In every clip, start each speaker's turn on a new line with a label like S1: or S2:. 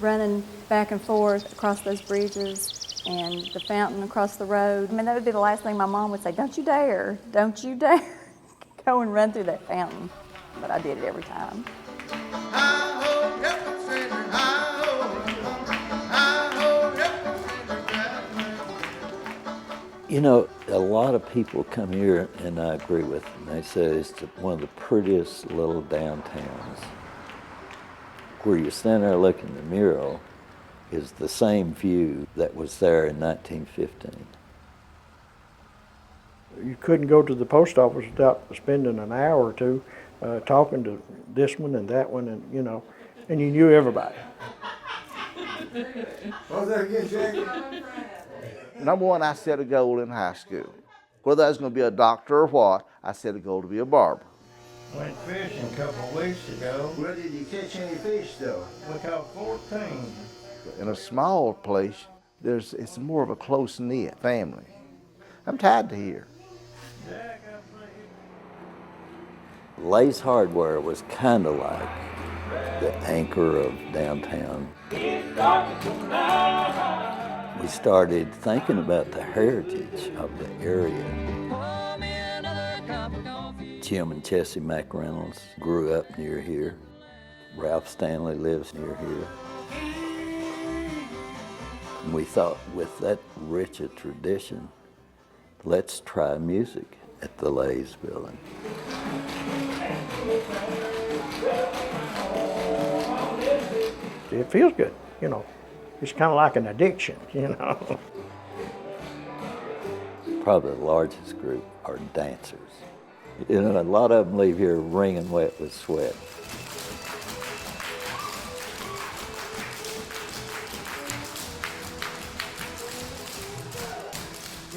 S1: running back and forth across those bridges and the fountain across the road. I mean, that would be the last thing my mom would say, don't you dare go and run through that fountain. But I did it every time.
S2: You know, a lot of people come here, and I agree with them. They say it's one of the prettiest little downtowns. Where you stand there looking at the mural is the same view that was there in 1915.
S3: You couldn't go to the post office without spending an hour or two talking to this one and that one, and and you knew everybody.
S4: What's that again, Jackie?
S5: Number one, I set a goal in high school. Whether I was going to be a doctor or what, I set a goal to be a barber.
S4: Went fishing a couple of weeks ago.
S6: Well, did you catch any fish, though?
S4: We caught 14.
S5: In a small place, it's more of a close-knit family. I'm tied to here.
S2: Lay's Hardware was kind of like the anchor of downtown. We started thinking about the heritage of the area. Jim and Chessie McReynolds grew up near here. Ralph Stanley lives near here. And we thought, with that rich a tradition, let's try music at the Lay's building.
S3: It feels good, It's kind of like an addiction,
S2: Probably the largest group are dancers. A lot of them leave here wringing wet with sweat.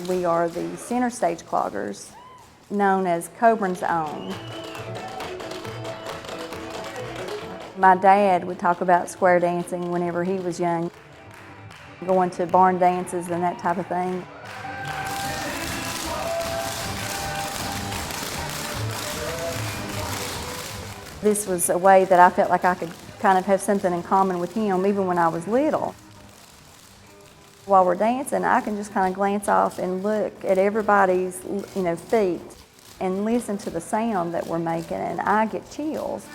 S1: We are the center stage cloggers, known as Coeburn's own. My dad would talk about square dancing whenever he was young, going to barn dances and that type of thing. This was a way that I felt like I could kind of have something in common with him, even when I was little. While we're dancing, I can just kind of glance off and look at everybody's, feet and listen to the sound that we're making, and I get chills.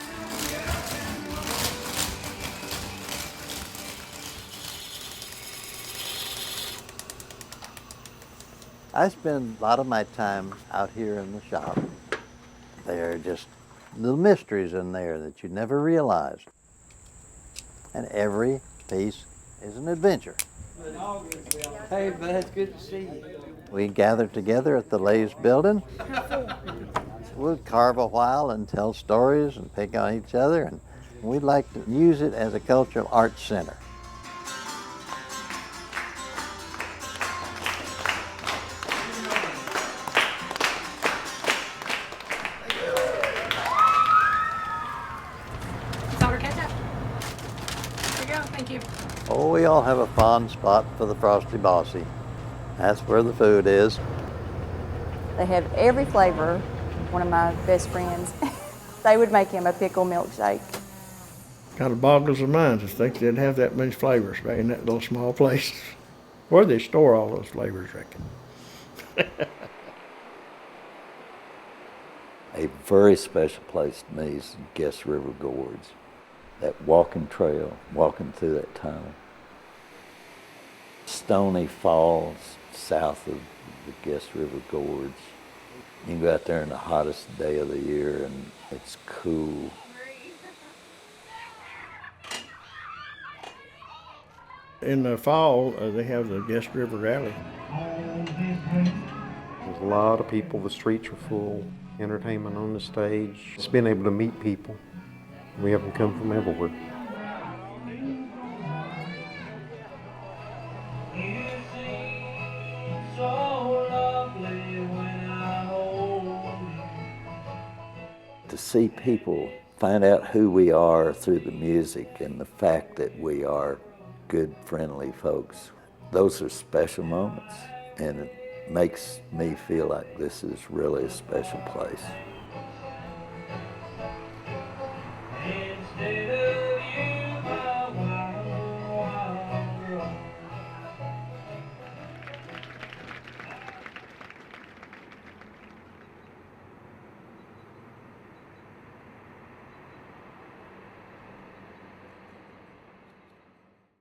S7: I spend a lot of my time out here in the shop. There are just little mysteries in there that you never realized. And every piece is an adventure.
S8: Hey, bud, it's good to see you.
S7: We gather together at the Lay's building. We'll carve a while and tell stories and pick on each other, and we'd like to use it as a cultural arts center. Oh, we all have a fond spot for the Frosty Bossy. That's where the food is.
S1: They have every flavor. One of my best friends, they would make him a pickle milkshake.
S3: Kind of boggles the mind to think they'd have that many flavors back in that little small place. Where they store all those flavors, reckon.
S2: A very special place to me is Guest River Gorge. That walking trail, walking through that tunnel. Stony Falls, south of the Guest River Gorge. You can go out there in the hottest day of the year and it's cool.
S3: In the fall, they have the Guest River Rally.
S9: There's a lot of people, the streets are full, entertainment on the stage. It's been able to meet people. We have them come from everywhere.
S2: To see people find out who we are through the music and the fact that we are good, friendly folks, those are special moments, and it makes me feel like this is really a special place.